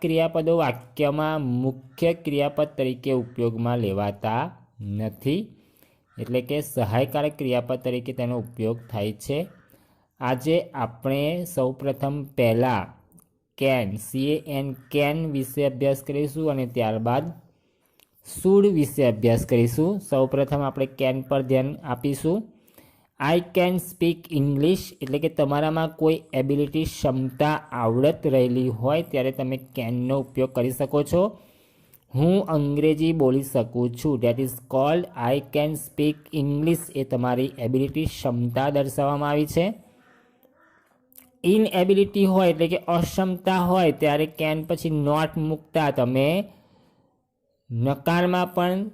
क्रियापदों वाक्यमां मुख्य क्रियापद तरीके उपयोगमां लेवाता नथी, एटले के सहायकारक क्रियापद तरीके तेनो उपयोग थाय छे। आजे आपणे सौप्रथम पहला केन CAN केन विषे अभ्यास करीशुं अने त्यारबाद शुड विषे अभ्यास करीशुं। सौप्रथम आपणे केन पर ध्यान आपीशुं। आई केन स्पीक इंग्लिश एटले के तमारामां कोई एबिलिटी क्षमता आवड़त रहेली होय त्यारे तमे केननो उपयोग करी शको छो। हूँ अंग्रेजी बोली सकूँ छूँ, that is called I can speak English, ए तमारी एबिलिटी क्षमता दर्शाववामां आवी छे। इनएबिलिटी होय एटले के अक्षमता होय त्यारे केन पछी नॉट मूकता तमे नकारमां पण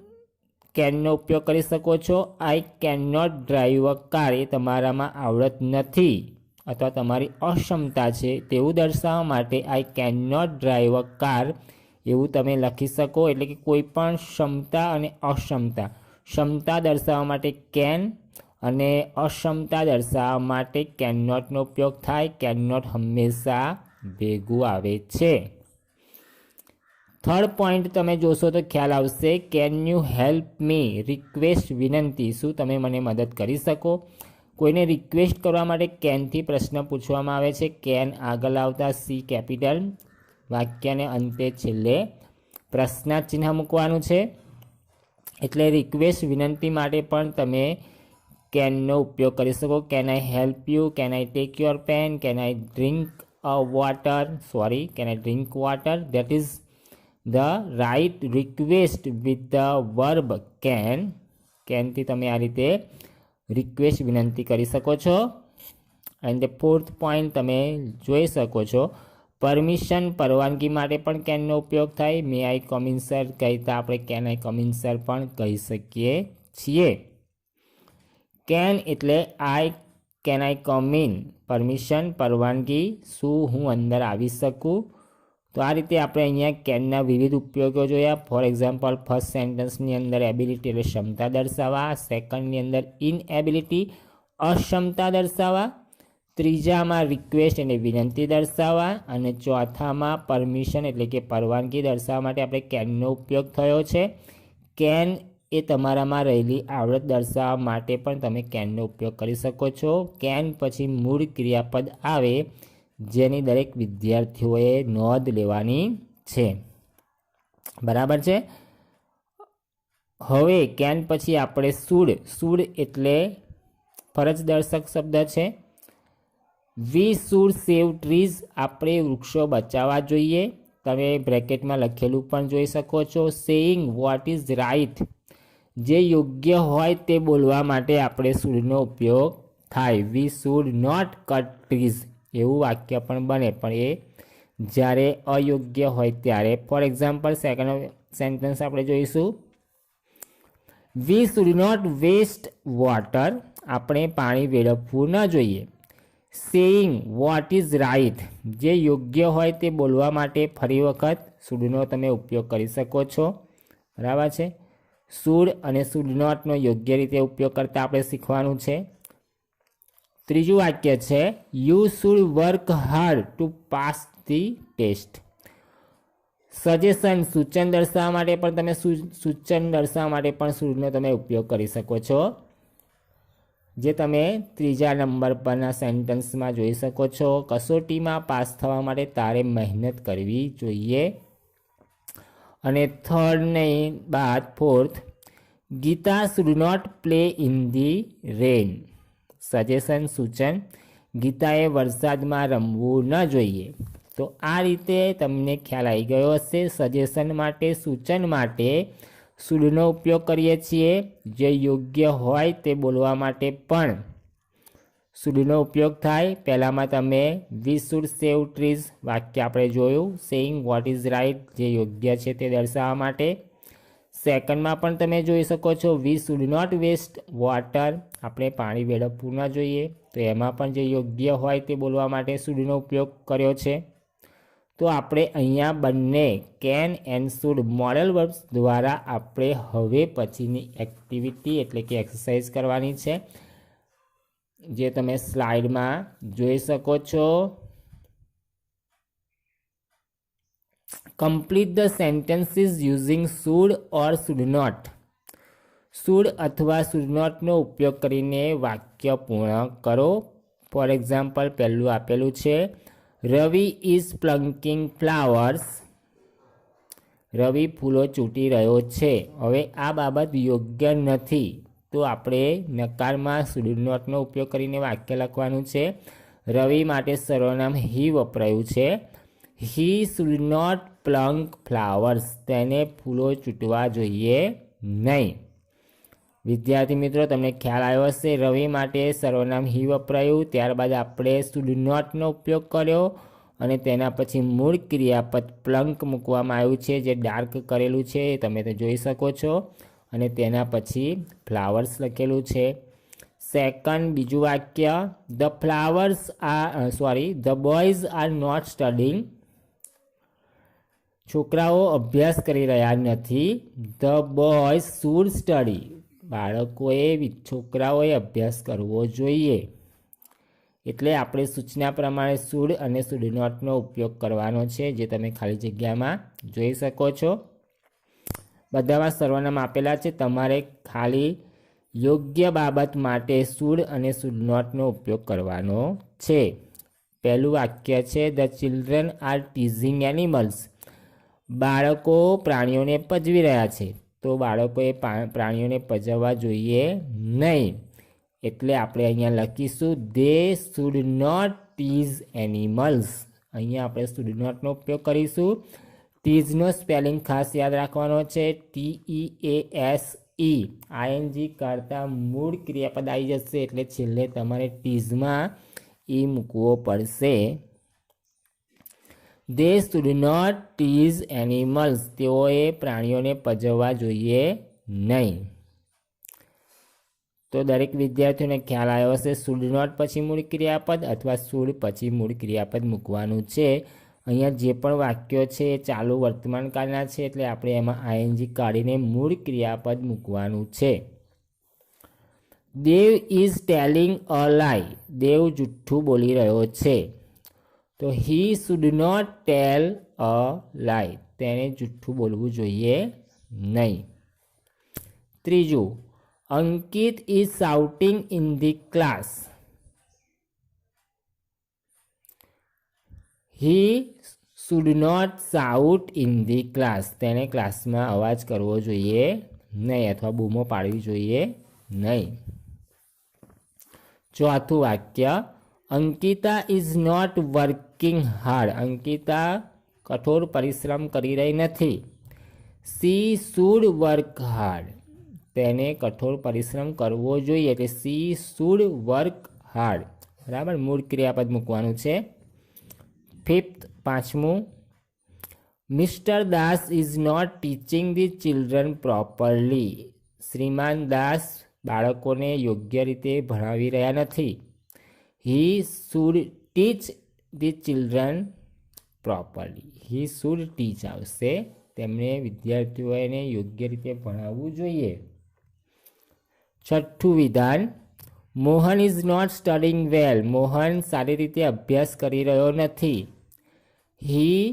केननो उपयोग करी शको छो। I can not drive a car, ए तमारामां आवड़त नथी अथवा तमारी अक्षमता छे तेवुं दर्शाववा माटे I can not drive a car एवुं तमे लखी शको। एटले के कोईपण क्षमता अने अक्षमता, क्षमता दर्शाववा माटे केन अने अक्षमता दर्शाववा माटे केन नॉट नो उपयोग थाय। केन नॉट हमेशा भेगुं आवे छे। थर्ड पॉइंट तमे जोशो तो ख्याल आवशे, can you help me, request विनंती, शुं तमे मने मदद करी शको। कोईने रिक्वेस्ट करवा माटे केन थी प्रश्न पूछवामां आवे छे। केन आगळ आवता C केपिटल, वाक्यने अंते छेल्ले प्रश्नार्थ चिन्ह मूकवानुं छे। एटले रिक्वेस्ट विनंती माटे पण तमे केननो उपयोग करी शको। Can I help you, can I take your pen, can I drink water, sorry can I drink water, that is the right request with the verb can. Can थी तमे आ रीते रिक्वेस्ट विनंती करी शको छो। एंड फोर्थ पॉइंट तमे जोई शको छो, परमिशन परवानगी माटे पण केननो उपयोग थाय। मे आई कम इन सर कहीता आपणे केन आई कम इन सर पण कही शकीए छीए। केन एटले आई केन आई कम इन, परमिशन परवानगी, शुं हूँ अंदर आवी शकूँ। तो आ रीते आपणे अहींया केनना विविध उपयोगो जोया। फॉर एक्जाम्पल फर्स्ट सेंटेन्सनी अंदर एबिलिटी एटले क्षमता दर्शाववा, सेकंडनी अंदर इनएबिलिटी अक्षमता दर्शाववा, त्रीजामां रिक्वेस्ट एटले विनंती दर्शाववा अने चौथामां परमिशन एटले के परवानगी दर्शाववा माटे आपणे केननो उपयोग थयो छे। केन ए तमारामां रहेली आवड़त दर्शाववा माटे पण तमे केननो उपयोग करी शको छो। केन पछी मूळ क्रियापद आवे जेनी दरेक विद्यार्थीओए नोंध लेवानी छे। बराबर छे। हवे केन पछी आपणे शुड, शुड एटले फरज दर्शक शब्द छे। वी शुड सेव ट्रीज, आपणे वृक्षो बचाववा जोईए। तमे ब्रेकेटमां लखेलुं पण जोई शको छो। सेइंग व्हाट इज राइट, जे योग्य होय ते बोलवा माटे आपणे शुडनो उपयोग थाय। We should not cut trees एवुं वाक्य पण बने, पण ए ज्यारे अयोग्य होय त्यारे। फॉर एक्जाम्पल सेकंड सेंटेन्स आपणे जोईशुं, we should not waste water, आपणे पाणी वेडफवुं न जोईए। सेइंग व्हाट इज राइट, जे योग्य होय ते बोलवा माटे फरी वखत शुडनो तमे उपयोग करी शको छो। बराबर छे। शुड अने शुड नॉट नो योग्य रीते उपयोग करता आपणे शीखवानुं छे। त्रीजું वाक्य छे, you should work hard to pass the test. Suggestion सूचन दर्शाववा माटे पण तमे सूचन दर्शाववा माटे पण शुडनो तमे उपयोग करी शको छो, जे तमे त्रीजा नंबर परना सेंटेन्समां जोई शको छो। कसोटीमां पास थवा माटे तारे मेहनत करवी जोईए। अने थर्ड ने बाद fourth, Gita should not play in the rain. Suggestion सूचन, गीताए वरसादमां रमવું न જોઈએ। तो आ रीते तमने ख्याल आई गयो हशे। सजेशन माटे, सूचन माटे शुडनो उपयोग करीए छीए। जे योग्य होय ते बोलवा माटे पण शुडनो उपयोग थाय। पहेलामां तमे वी शुड सेव ट्रीज वाक्य आपणे जोयुं। सेइंग व्हाट इज राइट, जे योग्य छे ते दर्शाववा माटे। सेकंडमां पण तमे जोई शको छो, we should not waste water, आपणे पाणी वेडफवुं न जोईए। तो एमां पण जे योग्य होय ते बोलवा माटे शुडनो उपयोग कर्यो छे। तो आपणे अहींया बंने cane and should modal verbs द्वारा आपणे हवे पछीनी एक्टिविटी एटले के एक्सरसाइज करवानी छे, जे तमे स्लाइडमां जोई शको छो। Complete the sentences using should or should not. Should અથવા શુડ નોટનો ઉપયોગ કરીને વાક્ય પૂર્ણ કરો. ફોર એક્ઝામ્પલ, પહેલું આપેલું છે, રવિ ઇઝ પ્લંકિંગ ફ્લાવર્સ. રવિ ફૂલો ચૂંટી રહ્યો છે. હવે આ બાબત યોગ્ય નથી, તો આપણે નકારમાં શુડ નોટનો ઉપયોગ કરીને વાક્ય લખવાનું છે. રવિ માટે સર્વનામ હી વપરાયું છે. He should not pluck flowers. તેને ફૂલો ચૂંટવા જોઈએ નહીં. વિદ્યાર્થી મિત્રો, તમને ખ્યાલ આવ્યો હશે. રવિ માટે સર્વનામ હી વપરાયું, ત્યારબાદ આપણે શુડ નોટનો ઉપયોગ કર્યો અને તેના પછી મૂળ ક્રિયાપદ પ્લંક મૂકવામાં આવ્યું છે, જે ડાર્ક કરેલું છે, તમે તે જોઈ શકો છો. અને તેના પછી ફ્લાવર્સ લખેલું છે. સેકન્ડ, બીજું વાક્ય, the boys are not studying. છોકરાઓ અભ્યાસ કરી રહ્યા નથી. The boys should study. છોકરાઓએ અભ્યાસ કરવો જોઈએ. એટલે આપણે સૂચના પ્રમાણે શુડ અને શુડ નોટનો ઉપયોગ કરવાનો છે, જે તમે ખાલી જગ્યામાં જોઈ શકો છો. બધામાં સર્વનામ આપેલા છે. તમારે ખાલી યોગ્ય બાબત માટે શુડ અને શુડ નોટનો ઉપયોગ કરવાનો છે. પહેલું વાક્ય છે, the children are teasing animals. બાળકો પ્રાણીઓને પજવી રહ્યા છે. તો બાળકોએ પ્રાણીઓને પજવવા જોઈએ નહીં. એટલે આપણે અહીંયા લખીશું, they should not tease animals. અહીંયા આપણે શુડ નોટનો ઉપયોગ કરીશું. ટીઝનો સ્પેલિંગ ખાસ યાદ રાખવાનો છે, TEASE. ING કરતાં મૂળ ક્રિયાપદ આવી જશે, એટલે છેલ્લે તમારે ટીઝમાં ઈ મૂકવો પડશે. They should not tease animals. તેઓએ પ્રાણીઓને પજવવા જોઈએ નહીં. તો દરેક વિદ્યાર્થીઓને ખ્યાલ આવ્યો હશે, શુડ નોટ પછી મૂળ ક્રિયાપદ અથવા શુડ પછી મૂળ ક્રિયાપદ મૂકવાનું છે. અહીંયા જે પણ વાક્યો છે એ ચાલુ વર્તમાનકાળના છે, એટલે આપણે એમાં ING કાઢીને મૂળ ક્રિયાપદ મૂકવાનું છે. દેવ ઇઝ ટેલિંગ અ લાય. દેવ જુઠ્ઠું બોલી રહ્યો છે. તો હી શુડ નોટ ટેલ અ લાય. તેને જુઠ્ઠું બોલવું જોઈએ નહીં. ત્રીજું, Ankit is shouting in the class. He should not shout in the class. તેને ક્લાસમાં અવાજ કરવો જોઈએ નહીં અથવા બૂમો પાડવી જોઈએ નહીં. ચોથું વાક્ય, Ankita is not working hard. Ankita કઠોર પરિશ્રમ કરી રહી નથી. She should work hard. તેને કઠોર પરિશ્રમ કરવો જોઈએ, એટલે સી શુડ વર્ક હાર્ડ. બરાબર, મૂળ ક્રિયાપદ મૂકવાનું છે. ફિફ્થ, પાંચમું, mister Das is not teaching the children properly. શ્રીમાન દાસ બાળકોને યોગ્ય રીતે ભણાવી રહ્યા નથી. He should teach the children properly. He should teach આવશે. તેમને વિદ્યાર્થીઓને યોગ્ય રીતે ભણાવવું જોઈએ. છઠ્ઠું વિધાન, Mohan is not studying well. Mohan સારી રીતે અભ્યાસ કરી રહ્યો નથી. He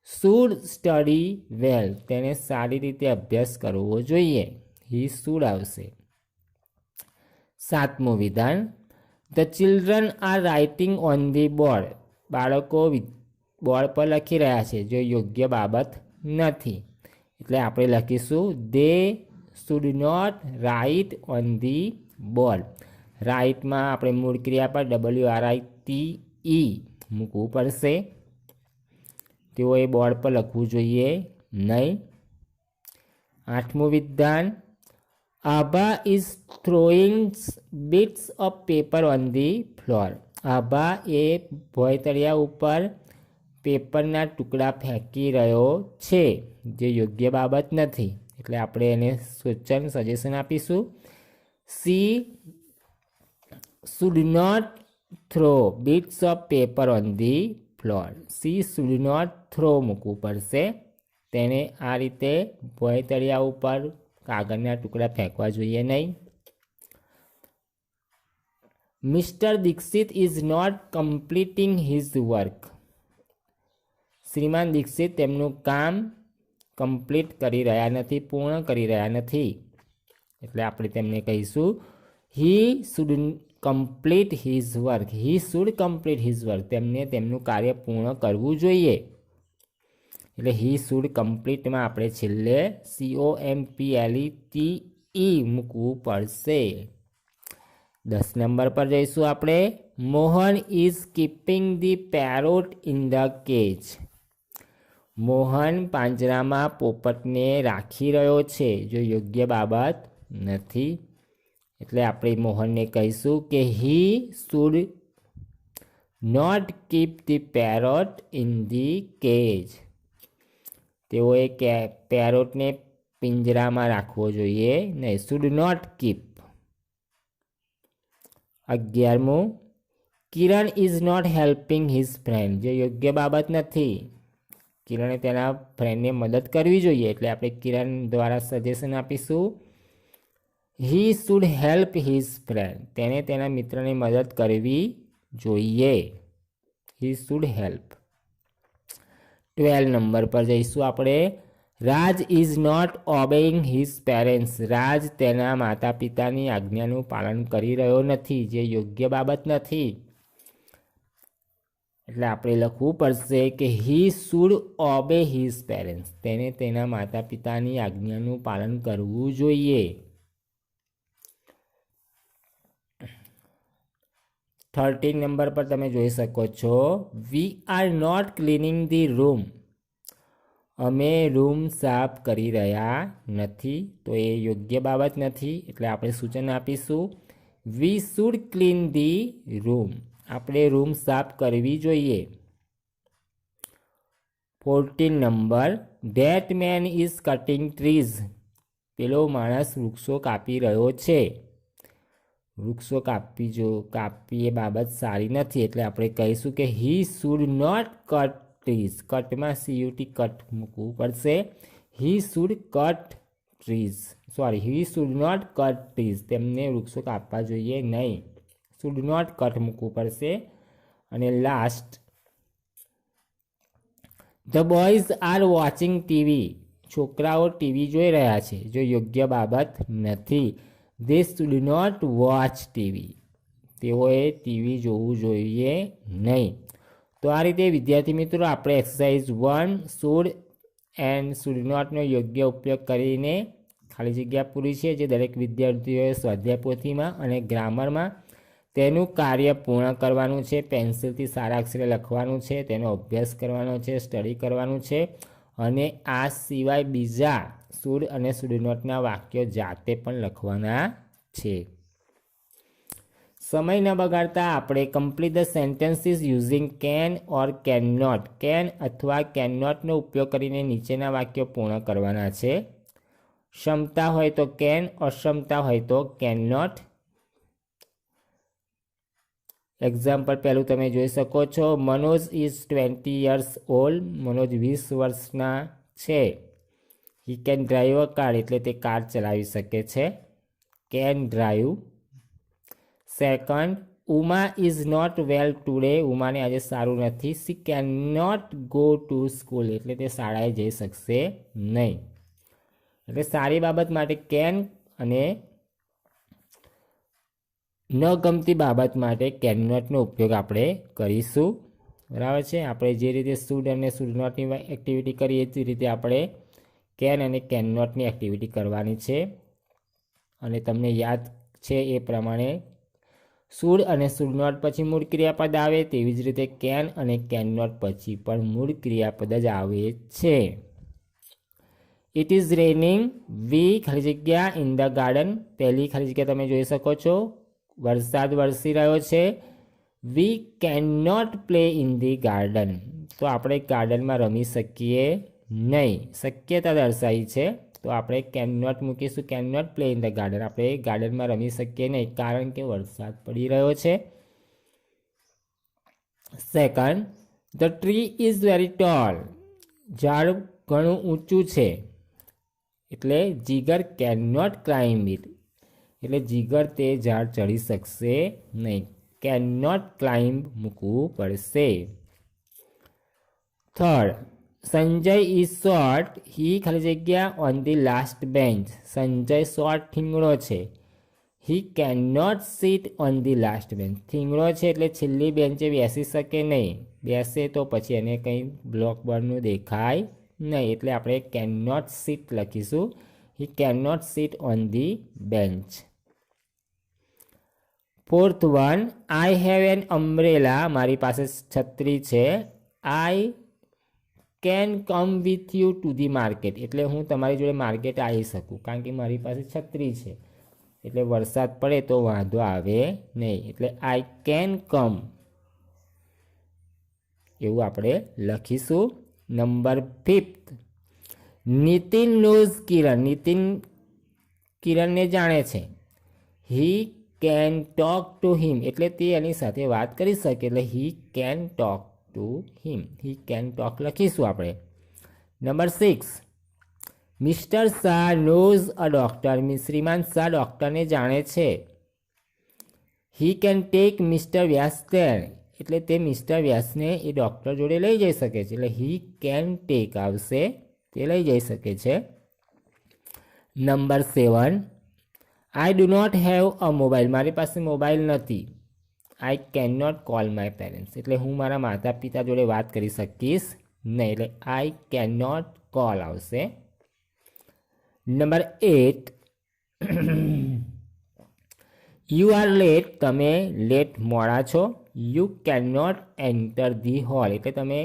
should study well. તેને સારી રીતે અભ્યાસ કરવો જોઈએ. હી શુડ આવશે. સાતમું વિધાન, the children are writing on the board. બાળકો બોર્ડ પર લખી રહ્યા છે, જો યોગ્ય બાબત નથી. એટલે આપણે લખીશું, they should not write on the board. રાઇટમાં આપણે મૂળ ક્રિયાપદ WRITE મૂકવું પડશે. તેઓએ બોર્ડ પર લખવું જોઈએ નહીં. આઠમું વિધાન, Abha is throwing bits of paper on the floor. Abha એ ભોંયતળિયા ઉપર પેપરના ટુકડા ફેંકી રહ્યો છે, જે યોગ્ય બાબત નથી. એટલે આપણે એને સજેશન આપીશું, she should not throw bits of paper on the floor. She should not throw મૂકવું પડશે. તેને આ રીતે ભોંયતળિયા ઉપર કાગળના ટુકડા ફેંકવા જોઈએ નહીં. Mister Dixit is not completing his work. શ્રીમાન દીક્ષિત તેમનું કામ કમ્પ્લીટ કરી રહ્યા નથી, પૂર્ણ કરી રહ્યા નથી. એટલે આપણે તેમને કહીશું he should complete his work. He should complete his work. તેમને તેમનું કાર્ય પૂર્ણ કરવું જોઈએ. એટલે હી શુડ કમ્પ્લીટમાં આપણે છેલ્લે COMPLETE મૂકવું પડશે. 10 નંબર પર જઈશું આપણે. Mohan is keeping the parrot in the cage. Mohan પાંજરામાં પોપટને રાખી રહ્યો છે, જો યોગ્ય બાબત નથી. એટલે આપણે મોહનને કહીશું કે he should not keep the parrot in the cage. તેઓએ પેરોટને પિંજરામાં રાખવો જોઈએ નહીં. Should not keep. 11મું, Kiran is not helping his friend. જે યોગ્ય બાબત નથી. કિરણે તેના ફ્રેન્ડને મદદ કરવી જોઈએ. એટલે આપણે કિરણ દ્વારા સજેશન આપીશું he should help his friend. તેને તેના મિત્રને મદદ કરવી જોઈએ. He should help. 12 નંબર પર જઈશું આપણે. Raj is not obeying his parents. Raj તેના માતા પિતાની આજ્ઞાનું પાલન કરી રહ્યો નથી, જે યોગ્ય બાબત નથી. એટલે આપણે લખવું પડશે કે he should obey his parents. તેને તેના માતા પિતાની આજ્ઞાનું પાલન કરવું જોઈએ. 13 નંબર પર તમે જોઈ શકો છો we are not cleaning the room. અમે રૂમ સાફ કરી રહ્યા નથી, તો એ યોગ્ય બાબત નથી. એટલે આપણે સૂચન આપીશું we should clean the room. આપણે રૂમ સાફ કરવી જોઈએ. 14 number, that main is cutting trees. પેલો માણસ વૃક્ષો કાપી રહ્યો છે. વૃક્ષો કાપી એ બાબત સારી નથી. એટલે આપણે કહીશું કે he should not cut trees. કટમાં CUT કટ મૂકવું પડશે. He should cut trees. He should not cut trees. તેમને વૃક્ષો કાપવા જોઈએ નહીં. શુડ નોટ કટ મૂકવું પડશે. અને last, the boys are watching TV. છોકરાઓ ટીવી જોઈ રહ્યા છે, જો યોગ્ય બાબત નથી. They should not watch TV. તેઓએ ટીવી જોવું જોઈએ નહીં. તો આ રીતે વિદ્યાર્થી મિત્રો આપણે એક્સરસાઇઝ 1 શુડ એન્ડ શુડ નોટનો યોગ્ય ઉપયોગ કરીને ખાલી જગ્યા પૂરી છે, જે દરેક વિદ્યાર્થીઓએ સ્વાધ્યાય પોથીમાં અને ગ્રામરમાં તેનું કાર્ય પૂર્ણ કરવાનું છે. પેન્સિલથી સારા અક્ષરે લખવાનું છે, તેનો અભ્યાસ કરવાનો છે, સ્ટડી કરવાનું છે. અને આ સિવાય બીજા શુડ અને શુડ નોટના વાક્યો જાતે પણ લખવાના છે. સમય ન બગાડતા આપણે complete the sentences using can or can not. Can અથવા કેન નોટનો ઉપયોગ કરીને નીચેના વાક્યો પૂર્ણ કરવાના છે. ક્ષમતા હોય તો કેન, અક્ષમતા હોય તો કેન નોટ. એક્ઝામ્પલ પહેલું તમે જોઈ શકો છો. Manoj is 20 years old. Manoj 20 વર્ષના છે. He can drive a car. એટલે તે કાર ચલાવી શકે છે. Can drive. Second, Uma is not well today. ઉમાને આજે સારું નથી. She can not go to school. એટલે તે શાળાએ જઈ શકશે નહીં. એટલે સારી બાબત માટે કેન અને ન ગમતી બાબત માટે કેન નોટનો ઉપયોગ આપણે કરીશું. બરાબર છે. આપણે જે રીતે શુડ અને શુડ નોટની એક્ટિવિટી કરીએ તે રીતે આપણે કેન અને કેન નોટની એક્ટિવિટી કરવાની છે. અને તમને યાદ છે એ પ્રમાણે શુડ અને શુડ નોટ પછી મૂળ ક્રિયાપદ આવે, તેવી જ રીતે કેન અને કેન નોટ પછી પણ મૂળ ક્રિયાપદ જ આવે છે. It is raining. વી ખાલી જગ્યા ઇન ધ ગાર્ડન. પહેલી ખાલી જગ્યા તમે જોઈ શકો છો. વરસાદ વરસી રહ્યો છે. We can not play in the garden. તો આપણે ગાર્ડનમાં રમી શકીએ નહીં. શક્યતા દર્શાવી છે, તો આપણે કેન નોટ મૂકીશું. Can not play in the garden. આપણે ગાર્ડનમાં રમી શકીએ નહીં, કારણ કે વરસાદ પડી રહ્યો છે. Second, the tree is very tall. ઝાડ ઘણું ઊંચું છે. એટલે Jigar can not climb it. એટલે જીગર તે ઝાડ ચડી શકશે નહીં. કેન નોટ ક્લાઇમ્બ મૂકવું પડશે. Third, Sanjay is short he ખાલી જગ્યા on the last bench. Sanjay short થીંગડો છે. He can not sit on the last bench. થીંગડો છે એટલે છેલ્લી બેન્ચે બેસી શકે નહીં. બેસે તો પછી એને કંઈ બ્લોક બોર્ડનું દેખાય નહીં, એટલે આપણે કેન નોટ સીટ લખીશું. He can not sit on the bench. Fourth one, I have an umbrella. મારી પાસે છત્રી છે. I can come with you to the market. એટલે હું તમારી જોડે માર્કેટ આવી શકું, કારણ કે મારી પાસે છત્રી છે. એટલે વરસાદ પડે તો વાંધો આવે નહીં. એટલે આઈ કેન કમ એવું આપણે લખીશું. Number 5, Nitin knows Kiran. નીતિન કિરણને જાણે છે. He can talk to him એટલે તે એની સાથે વાત કરી શકે. એટલે he can talk to him. He can talk લખીશું આપણે. Number 6, mister Shah knows a doctor. શ્રીમાન શાહ ડૉક્ટરને જાણે છે. He can take mister Vyas there. એટલે તે મિસ્ટર વ્યાસને એ ડૉક્ટર જોડે લઈ જઈ શકે છે. એટલે હી કેન ટેક આવશે, તે લઈ જઈ શકે છે. Number 7, I do not have a mobile. મારી પાસે મોબાઈલ નથી. I can not call my parents. એટલે હું મારા માતા પિતા જોડે વાત કરી શકીશ નહીં. એટલે આઈ કેન નોટ કોલ આવશે. Number 8, you are late. તમે લેટ મોડા છો. You can not enter the hall. એટલે તમે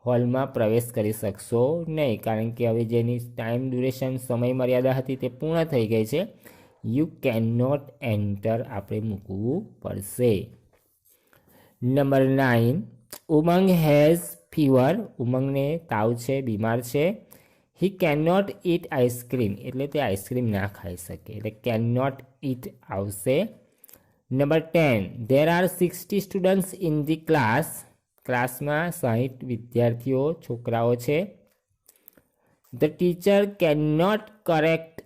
હોલમાં પ્રવેશ કરી શકશો નહીં, કારણ કે હવે જેની ટાઈમ ડ્યુરેશન સમય મર્યાદા હતી તે પૂર્ણ થઈ ગઈ છે. યુ કેન નોટ એન્ટર આપણે મૂકવું પડશે. Number 9, Umang has fever. ઉમંગને તાવ છે, બીમાર છે. He can not eat ice cream. એટલે તે આઈસ્ક્રીમ ના ખાઈ શકે. એટલે કેન નોટ ઇટ આવશે. Number 10, there are 60 students in the class. ક્લાસમાં 60 વિદ્યાર્થીઓ છોકરાઓ છે. The teacher can not correct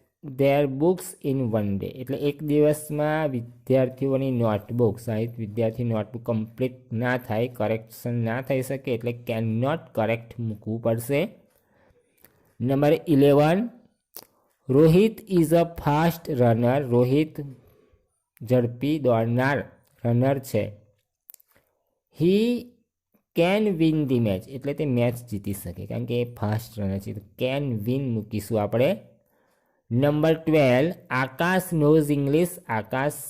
their books in one day. એટલે એક દિવસમાં વિદ્યાર્થીઓની નોટબુક 60 વિદ્યાર્થી નોટબુક કમ્પ્લીટ ના થાય, કરેક્શન ના થઈ શકે. એટલે કેન નોટ કરેક્ટ મૂકવું પડશે. Number 11, Rohit is a fast runner. Rohit ઝડપી દોડનાર રનર છે. He can win the match. એટલે તે મેચ જીતી શકે, કારણ કે એ ફાસ્ટ રનર છે. તો કેન વિન મૂકીશું આપણે. નંબર 12, આકાશ નોઝ ઇંગ્લિશ. આકાશ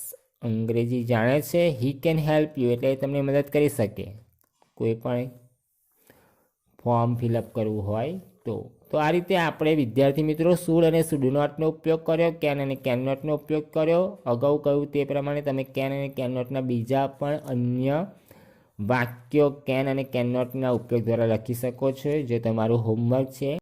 અંગ્રેજી જાણે છે. He can help you. એટલે એ તમને મદદ કરી શકે, કોઈ પણ ફોર્મ ફિલઅપ કરવું હોય તો આ રીતે આપણે વિદ્યાર્થી મિત્રો શુડ અને શુડ નોટનો ઉપયોગ કર્યો, કેન અને કેન નોટનો ઉપયોગ કર્યો. અગાઉ કહ્યું તે પ્રમાણે તમે કેન અને કેન નોટના બીજા પણ અન્ય વાક્યો કેન અને કેન નોટના ઉપયોગ દ્વારા લખી શકો છો, જે તમારું હોમવર્ક છે.